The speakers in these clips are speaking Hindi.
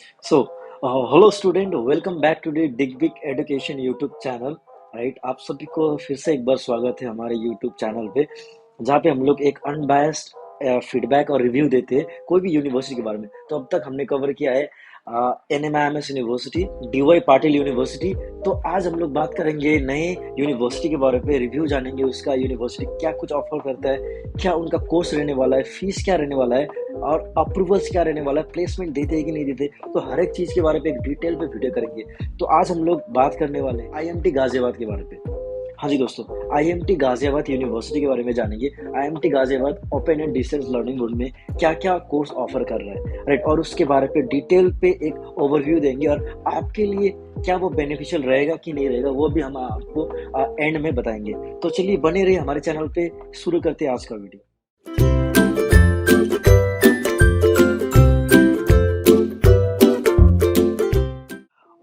So, hello student, welcome back to the Dig Big Education YouTube channel. Right, आप सभी को फिर से एक बार स्वागत है हमारे YouTube चैनल पे, जहाँ पे हम लोग एक अनबायस्ड फीडबैक और रिव्यू देते हैं कोई भी यूनिवर्सिटी के बारे में। तो अब तक हमने कवर किया है NMIMS university, DY Patil university. तो आज हम लोग बात करेंगे नए यूनिवर्सिटी के बारे में, रिव्यू जानेंगे उसका, यूनिवर्सिटी क्या कुछ ऑफर करता है, क्या उनका कोर्स रहने वाला है, फीस क्या रहने वाला है और अप्रूवल्स क्या रहने वाला है, प्लेसमेंट देते हैं कि नहीं देते। तो हर एक चीज के बारे में एक डिटेल पे वीडियो करेंगे। तो आज हम लोग बात करने वाले हैं IMT गाजियाबाद के बारे में। हाँ जी दोस्तों, IMT गाजियाबाद यूनिवर्सिटी के बारे में जानेंगे। IMT Ghaziabad open and distance learning mode में क्या क्या कोर्स ऑफर कर रहा है, राइट, और उसके बारे में डिटेल पे एक ओवरव्यू देंगे और आपके लिए क्या वो बेनिफिशियल रहेगा कि नहीं रहेगा वो भी हम आपको एंड में बताएंगे। तो चलिए बने रहिए हमारे चैनल पे। शुरू करते हैं आज का वीडियो।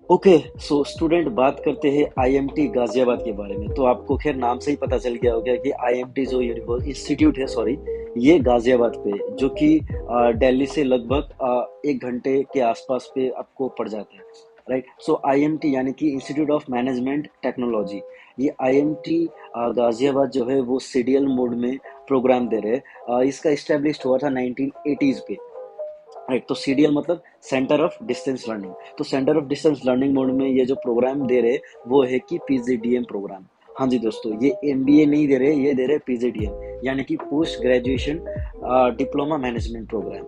ओके, सो स्टूडेंट, बात करते हैं IMT गाजियाबाद के बारे में। तो आपको खैर नाम से ही पता चल गया होगा कि IMT जो इंस्टीट्यूट है, सॉरी, ये गाजियाबाद पे, जो कि दिल्ली से लगभग 1 घंटे के आसपास पे आपको पड़ जाता है, राइट। सो IMT यानी कि इंस्टीट्यूट ऑफ मैनेजमेंट टेक्नोलॉजी, ये IMT गाजियाबाद जो है वो CDL मोड में प्रोग्राम दे रहे हैं। इसका इस्टेब्लिश हुआ था 1980s पे, राइट। तो CDL मतलब सेंटर ऑफ डिस्टेंस लर्निंग। तो centre of distance learning mode में ये जो प्रोग्राम दे रहे वो है कि PGDM प्रोग्राम। हाँ जी दोस्तों, ये MBA नहीं दे रहे, ये दे रहे PGDM यानी कि post graduation diploma management program,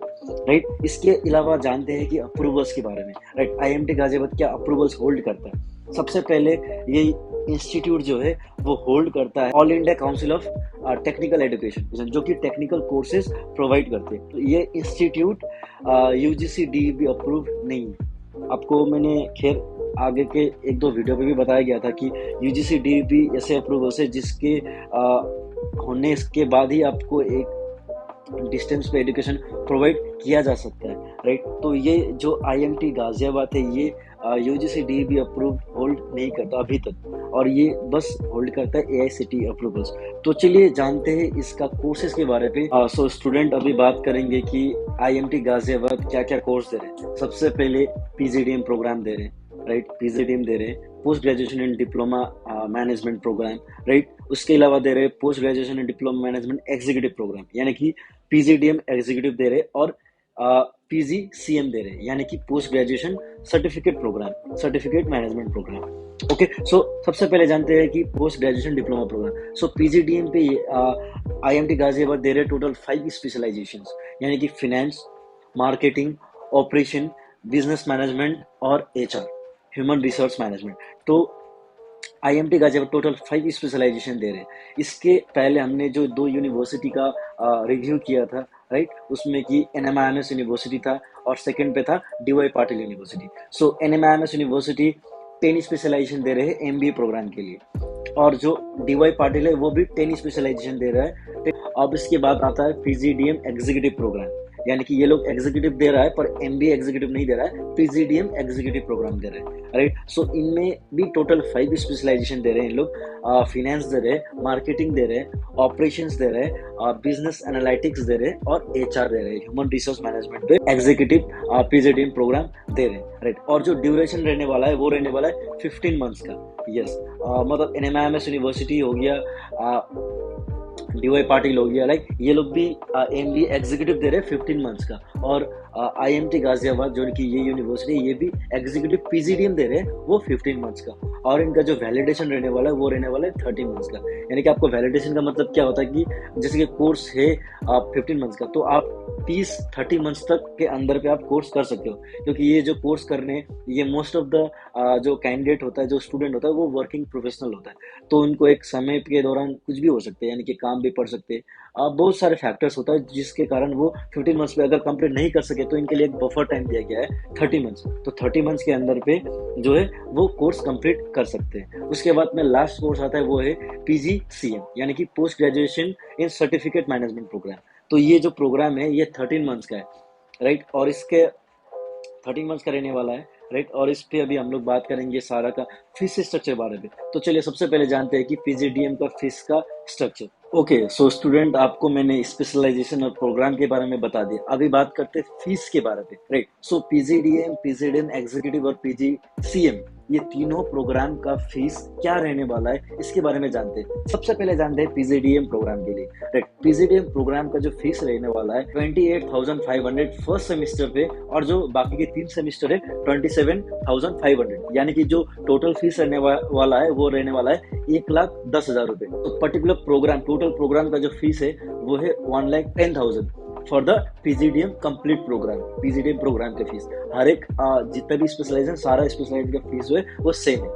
right. इसके अलावा जानते हैं कि अप्रूवल्स के बारे में, राइट। IMT गाजियाबाद क्या अप्रूवल्स होल्ड करता है। सबसे पहले ये इंस्टीट्यूट जो है वो होल्ड करता है all India council of technical education, जो कि टेक्निकल कोर्सेज प्रोवाइड करते हैं। तो ये इंस्टीट्यूट UGC DEB अप्रूव नहीं है। आपको मैंने खैर आगे के 1-2 वीडियो पे भी बताया गया था कि UGC DEB ऐसे अप्रूवल्स है जिसके होने के बाद ही आपको एक डिस्टेंस पे एजुकेशन प्रोवाइड किया जा सकता है, राइट। तो ये जो IMT गाजियाबाद है ये UGC DEB अप्रूव होल्ड नहीं करता अभी तक, और ये बस होल्ड करता है AICTE अप्रूवल्स। तो चलिए जानते हैं इसका कोर्सेज के बारे में। सो स्टूडेंट, अभी बात करेंगे कि IMT गाजियाबाद क्या क्या कोर्स दे रहे हैं। सबसे पहले PGDM प्रोग्राम दे रहे हैं, राइट। PGDM दे रहे हैं, post graduation in diploma management program, right. उसके अलावा दे रहे हैं post graduation in diploma management executive program यानी कि PGDM एग्जीक्यूटिव दे रहे, और PGCM दे रहे यानी कि post graduation certificate program, certificate management program. Okay, so सबसे पहले जानते हैं कि post graduation diploma program. So PGDM पे IMT गाजियाबाद दे रहे टोटल 5 स्पेशलाइजेशंस यानी कि finance, marketing, operation, business management और HR, ह्यूमन रिसोर्स मैनेजमेंट। तो IMT गाजियाबाद टोटल 5 स्पेशलाइजेशन दे रहे हैं। इसके पहले हमने जो 2 यूनिवर्सिटी का रिव्यू किया था, राइट, उसमें कि NMIMS यूनिवर्सिटी था और सेकंड पे था DY पाटिल यूनिवर्सिटी। सो NMIMS यूनिवर्सिटी 10 स्पेशलाइजेशन दे रहे हैं MBA प्रोग्राम के लिए, और जो DY पाटिल है वो भी 10 स्पेशलाइजेशन दे रहा है। अब इसके बाद आता है PGDM एग्जीक्यूटिव प्रोग्राम, यानी कि ये लोग एग्जीक्यूटिव दे रहा है पर MBA एग्जीक्यूटिव नहीं दे रहा है, PGDM एग्जीक्यूटिव प्रोग्राम दे रहे हैं, राइट। सो इनमें भी टोटल 5 स्पेशलाइजेशन दे रहे हैं इन लोग। फिनेंस दे रहे हैं, मार्केटिंग दे रहे हैं, ऑपरेशंस दे रहे हैं, बिजनेस एनालिटिक्स दे रहे हैं और HR दे रहे हैं, ह्यूमन रिसोर्स मैनेजमेंट पे एग्जीक्यूटिव PGDM प्रोग्राम दे रहे हैं, राइट। और जो ड्यूरेशन रहने वाला है वो रहने वाला है 15 मंथ्स का। यस, मतलब NMIMS यूनिवर्सिटी हो गया, DY पाटिल हो गया, लाइक ये लोग भी MBA एग्जीक्यूटिव दे रहे हैं 15 मंथ्स का। और IMT गाजियाबाद जो कि ये यूनिवर्सिटी, ये भी एग्जीक्यूटिव PGDM दे रहे हैं वो 15 मंथ्स का। और इनका जो वैलिडेशन रहने वाला है वो रहने वाला है 30 मंथ्स का। यानी कि आपको वैलिडेशन का मतलब क्या होता है कि जैसे कि कोर्स है 15 मंथ्स का, तो आप 30 मंथ्स तक के अंदर पे आप कोर्स कर सकते हो, क्योंकि ये जो कोर्स करने, ये मोस्ट ऑफ द जो कैंडिडेट होता है, जो स्टूडेंट होता है, वो वर्किंग प्रोफेशनल होता है। तो उनको एक समय के दौरान कुछ भी हो सकते हैं, यानी कि काम भी पड़ सकते हैं, बहुत सारे फैक्टर्स होता है जिसके कारण वो 15 मंथ्स पे अगर कंप्लीट नहीं कर सके तो इनके लिए एक बफर टाइम दिया गया है 30 मंथ्स। तो 30 मंथ्स के अंदर पे जो है वो कोर्स कंप्लीट कर सकते हैं। उसके बाद में लास्ट कोर्स आता है वो है PGCM यानी कि post graduation in certificate management program. तो ये जो प्रोग्राम है ये 13 मंथ्स का है, राइट। और इसके 13 मंथ्स का रहने वाला है, राइट। और इस पे अभी हम लोग बात करेंगे सारा का फीस स्ट्रक्चर बारे में। तो चलिए सबसे पहले जानते हैं कि पीजीडीएम का फीस का स्ट्रक्चर। ओके, सो स्टूडेंट, आपको मैंने स्पेशलाइजेशन और प्रोग्राम के बारे में बता दिया। अभी बात करते हैं फीस के बारे में, राइट। सो पीजीडीएम, पीजीडीएम एग्जीक्यूटिव और पीजीसीएम, ये तीनों प्रोग्राम का फीस क्या रहने वाला है इसके बारे में जानते हैं। सबसे पहले जानते हैं पीजीडीएम प्रोग्राम के लिए, राइट। पीजीडीएम प्रोग्राम का जो फीस रहने वाला है 28,500 फर्स्ट सेमेस्टर पे, और जो बाकी के 3 सेमेस्टर है 27,500, यानी कि जो टोटल फीस रहने वाला है वो रहने वाला है 1,10,000 रुपए। तो पर्टिकुलर प्रोग्राम, टोटल प्रोग्राम का जो फीस है वो है 1,10,000 for the PGDM complete program. PGDM program का फीस हर एक जितना भी स्पेशलाइजेशन, सारा स्पेशलाइजेशन का फीस जो है वो सेम है,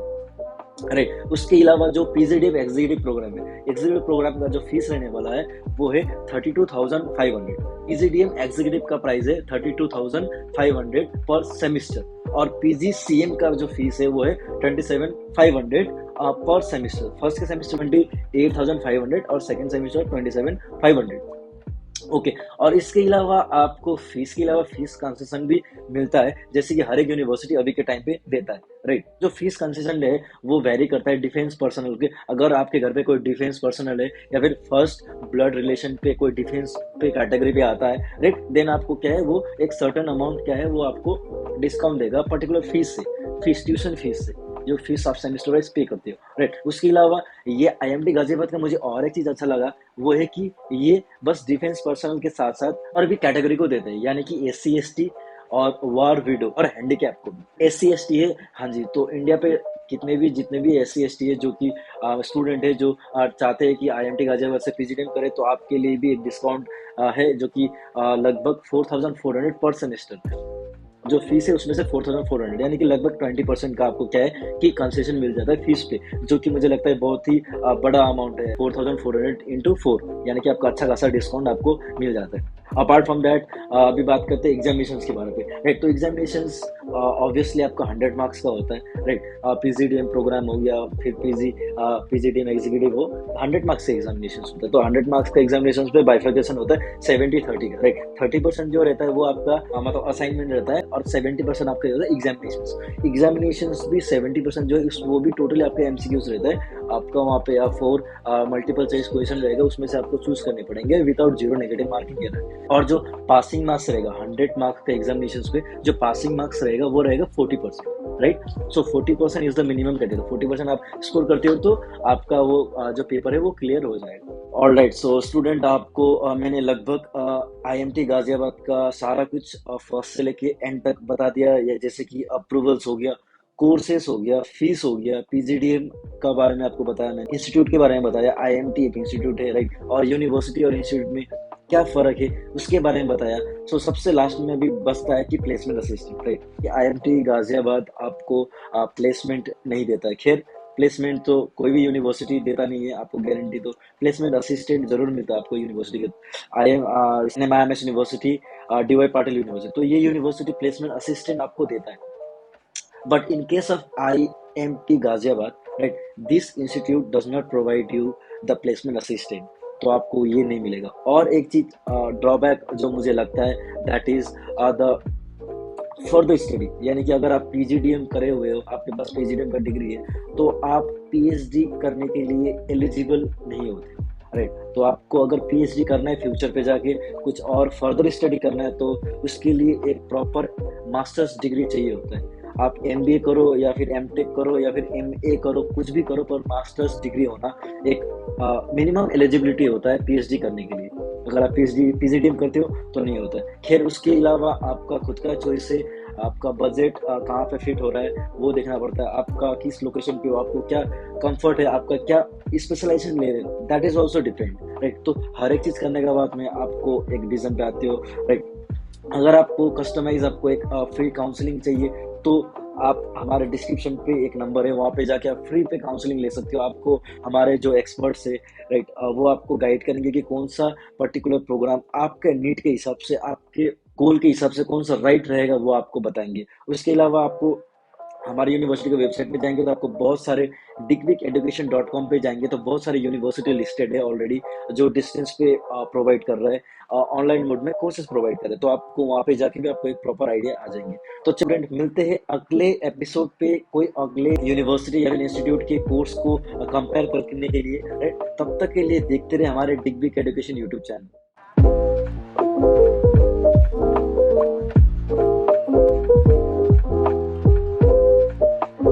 राइट। उसके अलावा जो पीजीडीएम एग्जीक्यूटिव प्रोग्राम है, एग्जीक्यूटिव प्रोग्राम का जो फीस रहने वाला है वो है 32,500। पीजीडीएम एग्जीक्यूटिव का प्राइस है 32,500 पर सेमिस्टर, और पीजीसीएम का जो फीस है वो है 27,500 पर सेमिस्टर। फर्स्ट के सेमिस्टर 28,500 और सेकंड सेमिस्टर 27,500। ओके, और इसके अलावा आपको फीस के अलावा फीस कंसेशन भी मिलता है, जैसे कि हर एक यूनिवर्सिटी अभी के टाइम पे देता है, राइट। जो फीस कंसेशन है वो वेरी करता है डिफेंस पर्सनल के। अगर आपके घर पे कोई डिफेंस पर्सनल है या फिर फर्स्ट ब्लड रिलेशन पे कोई डिफेंस पे कैटेगरी पे आता है, राइट, देन आपको क्या है वो एक सर्टेन अमाउंट क्या है वो आपको डिस्काउंट देगा पर्टिकुलर फीस से, फीस ट्यूशन फीस से, जो फीस आप सेमेस्टर वाइज पे करते हो, राइट। उसके अलावा ये आईएमटी गाजियाबाद का मुझे और एक चीज अच्छा लगा, वो है कि ये बस डिफेंस पर्सनल के साथ साथ और भी कैटेगरी को देते हैं, यानी कि SC ST और वार विडो और हैंडीकैप को भी। SC ST है, हाँ जी, तो इंडिया पे जितने भी SC ST है जो कि स्टूडेंट है जो चाहते हैं कि आईएमटी गाजियाबाद से पीजीडीएम करे, तो आपके लिए भी एक डिस्काउंट है जो कि लगभग 4,400 पर सेमेस्टर। जो फीस है उसमें से 4,400, यानी कि लगभग 20% का आपको क्या है कि कंसेशन मिल जाता है फीस पे, जो कि मुझे लगता है बहुत ही बड़ा अमाउंट है। 4,400 इंटू 4, यानी कि आपका अच्छा खासा डिस्काउंट आपको मिल जाता है। अपार्ट फ्रॉम दैट अभी बात करते हैं एग्जामिनेशन के बारे में, राइट। तो एग्जामिनेशन ऑब्वियसली आपका 100 मार्क्स का होता है, राइट। पीजीडीएम प्रोग्राम हो गया, फिर पीजीडीएम एग्जीक्यूटिव हो, 100 मार्क्स के एग्जामिनेशन होता है। तो 100 मार्क्स का एग्जामिनेशन पे बाइफर्केशन होता है 70-30 का, राइट। 30% जो रहता है वो आपका मतलब असाइनमेंट रहता है, और 70% आपका रहता है एग्जामिनेशन भी 70% जो है वो भी टोटली आपके एमसीक्यूज रहता है। आपका वहाँ पे 4 मल्टीपल चॉइस क्वेश्चन रहेगा, उसमें से आपको चूज करने पड़ेंगे विदाउट 0 नेगेटिव मार्किंग के रहा है। और जो पासिंग मार्क्स रहेगा 100 मार्क्स का एग्जामिनेशन पे, जो पासिंग मार्क्स रहेगा वो रहेगा 40%, right. So 40% is the minimum criteria. 40% आप स्कोर करते हो तो आपका वो जो पेपर है वो क्लियर हो जाएगा। ऑल राइट, सो स्टूडेंट, आपको मैंने लगभग आईएमटी गाजियाबाद का सारा कुछ फर्स्ट से लेके एंड तक बता दिया, जैसे कि अप्रूवल्स हो गया, कोर्सेस हो गया, फीस हो गया, पीजीडीएम का बारे में आपको बताया, मैंने इंस्टीट्यूट के बारे में बताया, आईएमटी एक इंस्टीट्यूट है, राइट, और यूनिवर्सिटी और इंस्टीट्यूट में क्या फर्क है उसके बारे में बताया। सो सबसे लास्ट में अभी बचता है कि प्लेसमेंट असिस्टेंट, राइट। कि आईएमटी गाजियाबाद आपको प्लेसमेंट नहीं देता है। खैर, प्लेसमेंट तो कोई भी यूनिवर्सिटी देता नहीं है आपको गारंटी, तो प्लेसमेंट असिस्टेंट जरूर मिलता है आपको यूनिवर्सिटी के। IMS university, DY Patil university, तो ये यूनिवर्सिटी प्लेसमेंट असिस्टेंट आपको देता है। But in case of IMT Ghaziabad, right, this institute does not provide you the placement assistant, तो आपको ये नहीं मिलेगा। और एक चीज ड्रॉबैक जो मुझे लगता है, that is the further study, यानी कि अगर आप पीजीडीएम करे हुए हो, आपके पास पीजीडीएम का डिग्री है, तो आप पीएचडी करने के लिए एलिजिबल नहीं होते, राइट। तो आपको अगर पीएचडी करना है फ्यूचर पे जाके कुछ और फर्दर स्टडी करना है, तो उसके लिए एक प्रॉपर मास्टर्स डिग्री चाहिए होता है। आप एमबीए करो या फिर एमटेक करो या फिर एमए करो, कुछ भी करो, पर मास्टर्स डिग्री होना एक मिनिमम एलिजिबिलिटी होता है पीएचडी करने के लिए। अगर आप पीजीडीएम करते हो तो नहीं होता है। खैर, उसके अलावा आपका खुद का चॉइस है, आपका बजट कहाँ पे फिट हो रहा है वो देखना पड़ता है, आपका किस लोकेशन पे हो, आपको क्या कंफर्ट है, आपका क्या स्पेशलाइजेशन ले रहे हो, that is also depend, right. तो हर एक चीज करने के बाद में आपको एक डिसीजन पे आते हो, राइट। अगर आपको कस्टमाइज, आपको एक फ्री काउंसलिंग चाहिए, तो आप हमारे डिस्क्रिप्शन पे एक नंबर है, वहाँ पे जाके आप फ्री पे काउंसलिंग ले सकते हो। आपको हमारे जो एक्सपर्ट्स है, राइट, वो आपको गाइड करेंगे कि कौन सा पर्टिकुलर प्रोग्राम आपके नीड के हिसाब से, आपके गोल के हिसाब से कौन सा राइट रहेगा, वो आपको बताएंगे। उसके अलावा आपको हमारी यूनिवर्सिटी के वेबसाइट पे जाएंगे तो आपको बहुत सारे digviceducation.com पे जाएंगे तो बहुत सारे यूनिवर्सिटी लिस्टेड है ऑलरेडी, जो डिस्टेंस पे प्रोवाइड कर रहे हैं, ऑनलाइन मोड में कोर्सेज प्रोवाइड कर रहे हैं, तो आपको वहाँ पे जाके भी आपको एक प्रॉपर आइडिया आ जाएंगे। तो स्टूडेंट मिलते हैं अगले एपिसोड पे कोई अगले यूनिवर्सिटी या फिर इंस्टीट्यूट के कोर्स को कंपेयर करने के लिए, राइट? तब तक के लिए देखते रहे हमारे डिग्विक एजुकेशन यूट्यूब चैनल।